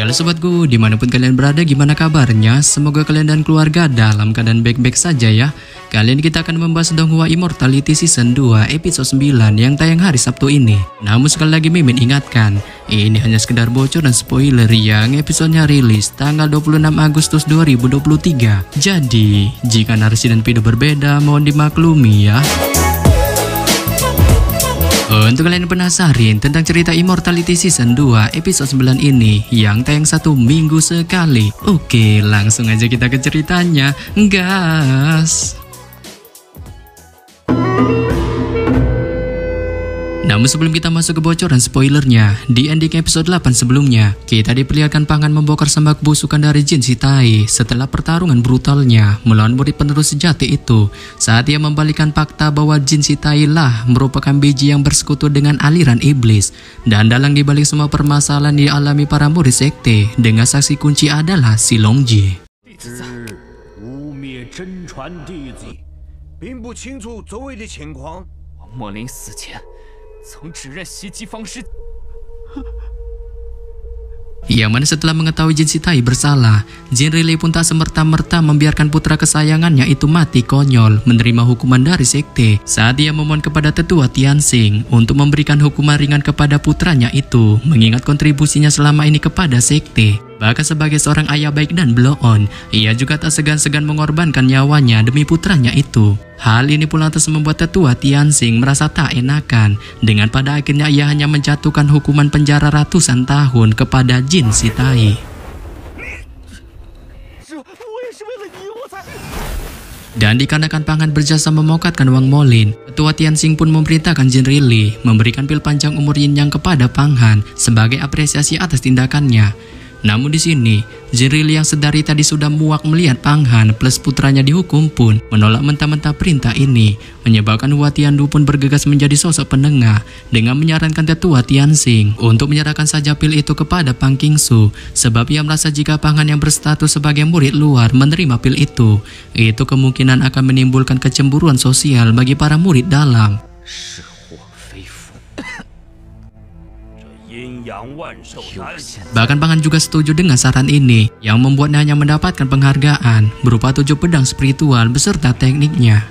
Halo sobatku, dimanapun kalian berada, gimana kabarnya? Semoga kalian dan keluarga dalam keadaan baik-baik saja ya. Kali ini kita akan membahas Donghua Immortality Season 2 episode 9 yang tayang hari Sabtu ini. Namun sekali lagi Mimin ingatkan, ini hanya sekedar bocor dan spoiler yang episodenya rilis tanggal 26 Agustus 2023. Jadi, jika narasi dan video berbeda mohon dimaklumi ya. Untuk kalian penasaran tentang cerita Immortality Season 2 episode 9 ini yang tayang 1 minggu sekali, oke langsung aja kita ke ceritanya, gas. Namun sebelum kita masuk ke bocoran spoilernya, di ending episode 8 sebelumnya, kita diperlihatkan Pang Han membongkar sembah kebusukan dari Jin Si Tai setelah pertarungan brutalnya melawan murid penerus sejati itu, saat ia membalikan fakta bahwa Jin Si Tai lah merupakan biji yang bersekutu dengan aliran iblis, dan dalang dibalik semua permasalahan yang dialami para murid sekte dengan saksi kunci adalah si Longji. Yang mana setelah mengetahui Jin Si Tai bersalah, Jin Riley pun tak semerta-merta membiarkan putra kesayangannya itu mati konyol menerima hukuman dari sekte, saat ia memohon kepada tetua Tianxing untuk memberikan hukuman ringan kepada putranya itu, mengingat kontribusinya selama ini kepada sekte. Bahkan sebagai seorang ayah baik dan blow-on, ia juga tak segan-segan mengorbankan nyawanya demi putranya itu. Hal ini pula lantas membuat tetua Tianxing merasa tak enakan, dengan pada akhirnya ia hanya menjatuhkan hukuman penjara ratusan tahun kepada Jin Si Tai. Dan dikarenakan Pang Han berjasa memokatkan Wang Molin, tetua Tianxing pun memerintahkan Jin Riley memberikan pil panjang umur Yin Yang kepada Pang Han sebagai apresiasi atas tindakannya. Namun di sini, Jin Riley yang sedari tadi sudah muak melihat Pang Han plus putranya dihukum pun menolak mentah-mentah perintah ini, menyebabkan Hua Tiandu pun bergegas menjadi sosok penengah dengan menyarankan tetua Tianxing untuk menyerahkan saja pil itu kepada Pang Qingsu, sebab ia merasa jika Pang Han yang berstatus sebagai murid luar menerima pil itu kemungkinan akan menimbulkan kecemburuan sosial bagi para murid dalam. Bahkan Pang Han juga setuju dengan saran ini, yang membuatnya hanya mendapatkan penghargaan berupa 7 pedang spiritual beserta tekniknya.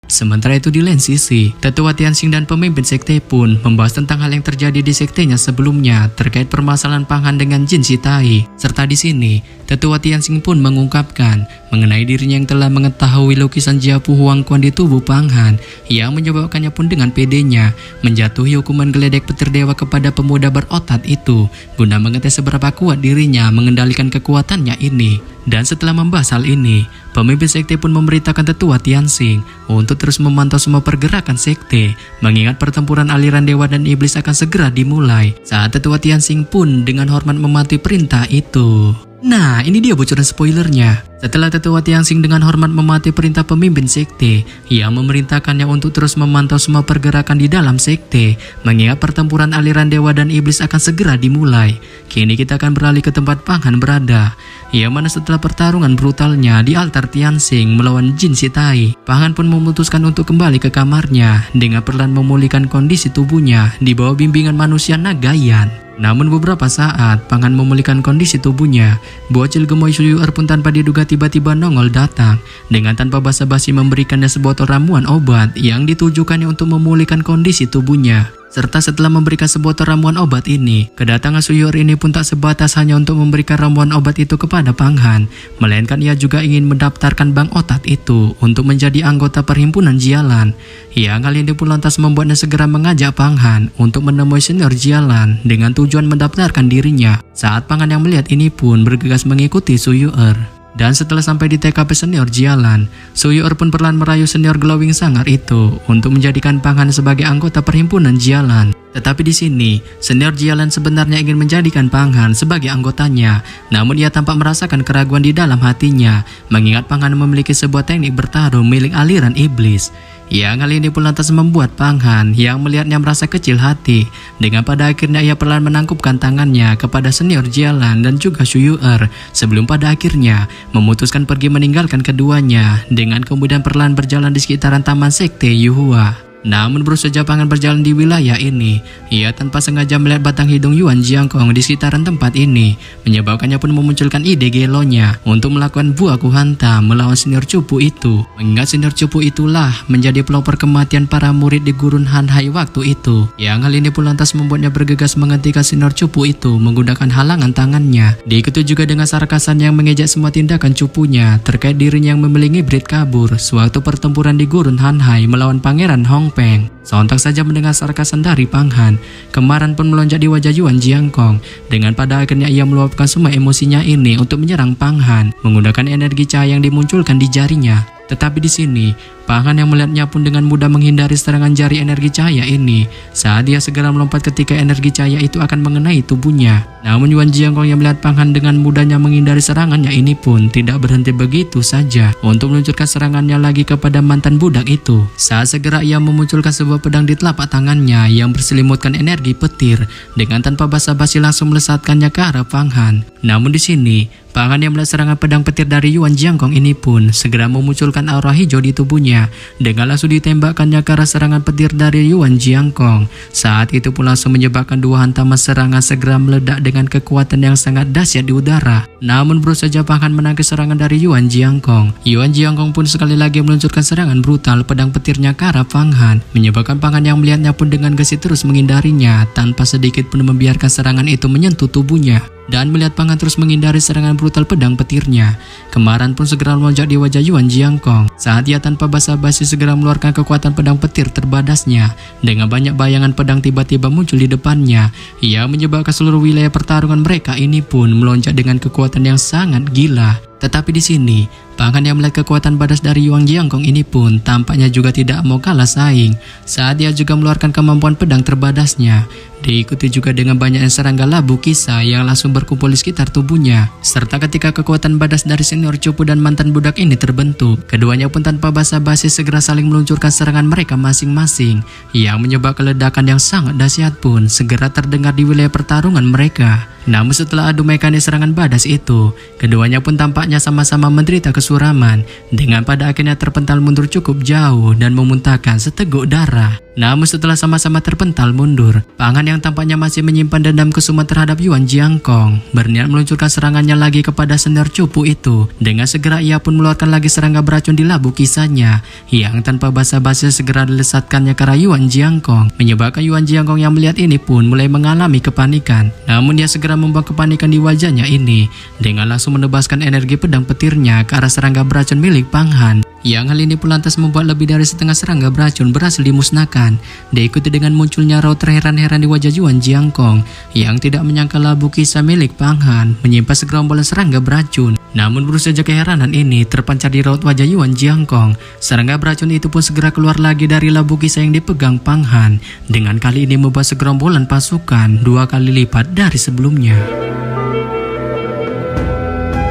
Sementara itu di lain sisi, tetua Tianxing dan pemimpin sekte pun membahas tentang hal yang terjadi di sektenya sebelumnya terkait permasalahan Pang Han dengan Jin Si Tai. Serta di sini, tetua Tianxing pun mengungkapkan mengenai dirinya yang telah mengetahui lukisan Jiapu Huang Quan di tubuh Pang Han, yang menyebabkannya pun dengan pedenya menjatuhi hukuman geledek petir dewa kepada pemuda berotot itu, guna mengetes seberapa kuat dirinya mengendalikan kekuatannya ini. Dan setelah membahas hal ini, pemimpin sekte pun memerintahkan tetua Tianxing untuk terus memantau semua pergerakan sekte, mengingat pertempuran aliran dewa dan iblis akan segera dimulai, saat tetua Tianxing pun dengan hormat mematuhi perintah itu. Nah, ini dia bocoran spoilernya. Setelah tetua Tianxing dengan hormat mematuhi perintah pemimpin sekte, ia memerintahkannya untuk terus memantau semua pergerakan di dalam sekte, mengingat pertempuran aliran dewa dan iblis akan segera dimulai. Kini kita akan beralih ke tempat Pang Han berada, yang mana setelah pertarungan brutalnya di altar Tianxing melawan Jin Si Tai, Pang Han pun memutuskan untuk kembali ke kamarnya dengan perlahan memulihkan kondisi tubuhnya di bawah bimbingan manusia Nagayan. Namun beberapa saat Pang Han memulihkan kondisi tubuhnya, bocil gemoy Suyuer pun tanpa diduga tiba-tiba nongol datang dengan tanpa basa-basi memberikannya sebuah ramuan obat yang ditujukannya untuk memulihkan kondisi tubuhnya. Serta setelah memberikan sebuah ramuan obat ini, kedatangan Suyuer ini pun tak sebatas hanya untuk memberikan ramuan obat itu kepada Pang Han, melainkan ia juga ingin mendaftarkan Bang Otat itu untuk menjadi anggota perhimpunan Jialan. Yang hal ini pun lantas membuatnya segera mengajak Pang Han untuk menemui senior Jialan dengan tujuan mendaftarkan dirinya. Saat Pang Han yang melihat ini pun bergegas mengikuti Suyuer. Dan setelah sampai di TKP senior Jialan, Suyuer pun perlahan merayu senior glowing sangar itu untuk menjadikan Pang Han sebagai anggota perhimpunan Jialan. Tetapi di sini, senior Jialan sebenarnya ingin menjadikan Pang Han sebagai anggotanya, namun ia tampak merasakan keraguan di dalam hatinya, mengingat Pang Han memiliki sebuah teknik bertarung milik aliran iblis. Yang hal ini pun lantas membuat Pang Han yang melihatnya merasa kecil hati, dengan pada akhirnya ia perlahan menangkupkan tangannya kepada senior Jialan dan juga Xu Yu'er, sebelum pada akhirnya memutuskan pergi meninggalkan keduanya, dengan kemudian perlahan berjalan di sekitaran taman sekte Yuhua. Namun baru saja Pang Han berjalan di wilayah ini, ia tanpa sengaja melihat batang hidung Yuan Jiangkong di sekitaran tempat ini, menyebabkannya pun memunculkan ide gelonya untuk melakukan buah hantam melawan senior cupu itu. Mengingat senior cupu itulah menjadi pelopor kematian para murid di Gurun Han Hai waktu itu. Yang hal ini pun lantas membuatnya bergegas menghentikan senior cupu itu menggunakan halangan tangannya. Diikuti juga dengan sarkasan yang mengejek semua tindakan cupunya terkait dirinya yang memiliki hibrid kabur sewaktu pertempuran di Gurun Han Hai melawan Pangeran Hong Peng. Sontak saja mendengar sarkasan dari Pang Han, kemarahan pun melonjak di wajah Yuan Jiangkong, dengan pada akhirnya ia meluapkan semua emosinya ini untuk menyerang Pang Han menggunakan energi cahaya yang dimunculkan di jarinya. Tetapi di sini, Pang Han yang melihatnya pun dengan mudah menghindari serangan jari energi cahaya ini saat dia segera melompat ketika energi cahaya itu akan mengenai tubuhnya. Namun Yuan Jiangkong yang melihat Pang Han dengan mudahnya menghindari serangannya ini pun tidak berhenti begitu saja untuk meluncurkan serangannya lagi kepada mantan budak itu. Saat segera ia memunculkan sebuah pedang di telapak tangannya yang berselimutkan energi petir, dengan tanpa basa-basi langsung melesatkannya ke arah Pang Han. Namun di sini, Pang Han yang melihat serangan pedang petir dari Yuan Jiangkong ini pun segera memunculkan aura hijau di tubuhnya, dengan langsung ditembakkannya ke arah serangan petir dari Yuan Jiangkong. Saat itu pun langsung menyebabkan dua hantaman serangan segera meledak dengan kekuatan yang sangat dahsyat di udara. Namun baru saja Pang Han menangkis serangan dari Yuan Jiangkong, Yuan Jiangkong pun sekali lagi meluncurkan serangan brutal pedang petirnya ke arah Pang Han, menyebabkan Pang Han yang melihatnya pun dengan gesit terus menghindarinya tanpa sedikit pun membiarkan serangan itu menyentuh tubuhnya. Dan melihat Pang Han terus menghindari serangan brutal pedang petirnya, kemarahan pun segera melonjak di wajah Yuan Jiangkong saat ia tanpa basa-basi segera mengeluarkan kekuatan pedang petir terbadasnya. Dengan banyak bayangan pedang tiba-tiba muncul di depannya, ia menyebabkan seluruh wilayah pertarungan mereka ini pun melonjak dengan kekuatan yang sangat gila. Tetapi di sini, Pang Han yang melihat kekuatan badas dari Yuan Jiangkong ini pun tampaknya juga tidak mau kalah saing saat dia juga mengeluarkan kemampuan pedang terbadasnya. Diikuti juga dengan banyaknya serangga labu kisah yang langsung berkumpul di sekitar tubuhnya. Serta ketika kekuatan badas dari senior cupu dan mantan budak ini terbentuk, keduanya pun tanpa basa-basi segera saling meluncurkan serangan mereka masing-masing, yang menyebabkan ledakan yang sangat dahsyat pun segera terdengar di wilayah pertarungan mereka. Namun setelah adu mekanis serangan badas itu, keduanya pun tampaknya sama-sama menderita kesuraman, dengan pada akhirnya terpental mundur cukup jauh dan memuntahkan seteguk darah. Namun setelah sama-sama terpental mundur, Pang Han yang tampaknya masih menyimpan dendam kesumat terhadap Yuan Jiangkong berniat meluncurkan serangannya lagi kepada senior cupu itu. Dengan segera ia pun mengeluarkan lagi serangga beracun di labu kisahnya, yang tanpa basa-basi segera dilesatkannya ke arah Yuan Jiangkong, menyebabkan Yuan Jiangkong yang melihat ini pun mulai mengalami kepanikan. Namun dia segera membuat kepanikan di wajahnya ini dengan langsung menebaskan energi pedang petirnya ke arah serangga beracun milik Pang Han. Yang hal ini pun lantas membuat lebih dari setengah serangga beracun berhasil dimusnahkan. Diikuti dengan munculnya raut terheran-heran di wajah Yuan Jiangkong yang tidak menyangka labu kisah milik Pang Han menyimpan segerombolan serangga beracun. Namun baru saja keheranan ini terpancar di raut wajah Yuan Jiangkong, serangga beracun itu pun segera keluar lagi dari labu kisah yang dipegang Pang Han, dengan kali ini membawa segerombolan pasukan 2 kali lipat dari sebelumnya.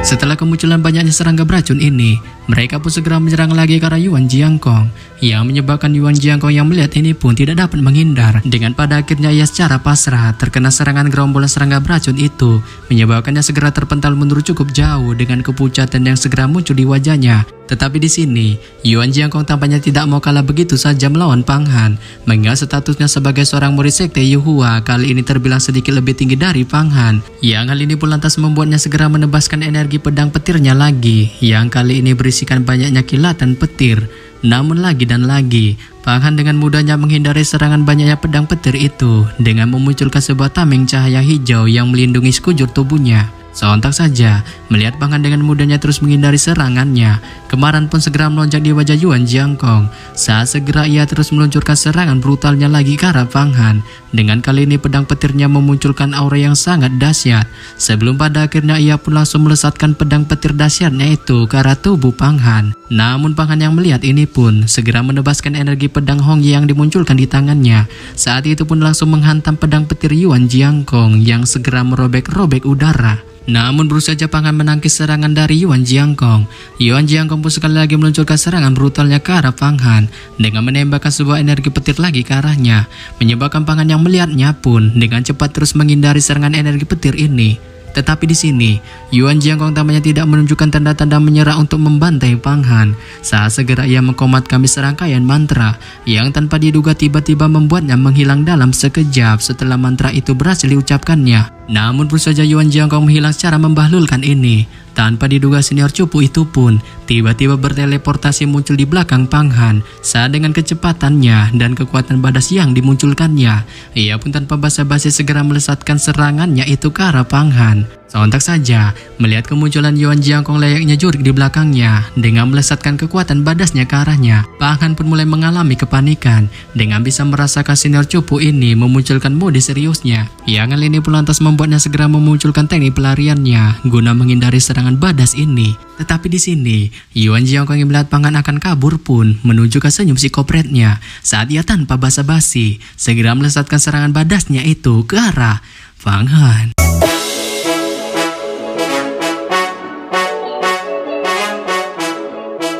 Setelah kemunculan banyaknya serangga beracun ini, mereka pun segera menyerang lagi ke arah Yuan Jiangkong, yang menyebabkan Yuan Jiangkong yang melihat ini pun tidak dapat menghindar. Dengan pada akhirnya ia secara pasrah terkena serangan gerombolan serangga beracun itu, menyebabkannya segera terpental mundur cukup jauh dengan kepucatan yang segera muncul di wajahnya. Tetapi di sini, Yuan Jiangkong tampaknya tidak mau kalah begitu saja melawan Pang Han, mengingat statusnya sebagai seorang murid sekte Yuhua kali ini terbilang sedikit lebih tinggi dari Pang Han. Yang hal ini pun lantas membuatnya segera menebaskan energi pedang petirnya lagi, yang kali ini berisikan banyaknya kilatan petir. Namun lagi dan lagi, Pang Han dengan mudahnya menghindari serangan banyaknya pedang petir itu dengan memunculkan sebuah tameng cahaya hijau yang melindungi sekujur tubuhnya. Sontak saja, melihat Pang Han dengan mudahnya terus menghindari serangannya, kemarahan pun segera melonjak di wajah Yuan Jiangkong. Saat segera ia terus meluncurkan serangan brutalnya lagi ke arah Pang Han. Dengan kali ini pedang petirnya memunculkan aura yang sangat dahsyat. Sebelum pada akhirnya ia pun langsung melesatkan pedang petir dahsyatnya itu ke arah tubuh Pang Han. Namun Pang Han yang melihat ini pun segera menebaskan energi pedang Hongye yang dimunculkan di tangannya. Saat itu pun langsung menghantam pedang petir Yuan Jiangkong yang segera merobek-robek udara. Namun berusaha saja Pang Han menangkis serangan dari Yuan Jiangkong. Yuan Jiangkong pun sekali lagi meluncurkan serangan brutalnya ke arah Pang Han dengan menembakkan sebuah energi petir lagi ke arahnya, menyebabkan Pang Han yang melihatnya pun dengan cepat terus menghindari serangan energi petir ini. Tetapi di sini, Yuan Jiangkong tampaknya tidak menunjukkan tanda-tanda menyerah untuk membantai Pang Han. Saat segera ia mengkomatkan serangkaian mantra yang tanpa diduga tiba-tiba membuatnya menghilang dalam sekejap setelah mantra itu berhasil diucapkannya. Namun berusaha saja Yuan Jiangkong menghilang secara membahlulkan ini. Tanpa diduga senior cupu itu pun tiba-tiba berteleportasi muncul di belakang Pang Han. Saat dengan kecepatannya dan kekuatan badas yang dimunculkannya, ia pun tanpa basa-basi segera melesatkan serangannya itu ke arah Pang Han. Sontak saja, melihat kemunculan Yuan Jiangkong layaknya jurik di belakangnya dengan melesatkan kekuatan badasnya ke arahnya, Pang Han pun mulai mengalami kepanikan dengan bisa merasakan senior cupu ini memunculkan mode seriusnya. Yang hal ini pun lantas membuatnya segera memunculkan teknik pelariannya guna menghindari serangan badas ini. Tetapi di sini, Yuan Jiangkong yang melihat Pang Han akan kabur pun menunjukkan senyum psikopretnya saat ia tanpa basa-basi segera melesatkan serangan badasnya itu ke arah Pang Han.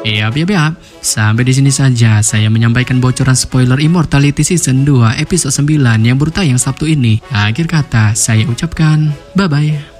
Yap, sampai di sini saja saya menyampaikan bocoran spoiler Immortality Season 2 episode 9 yang baru tayang Sabtu ini. Akhir kata saya ucapkan bye-bye.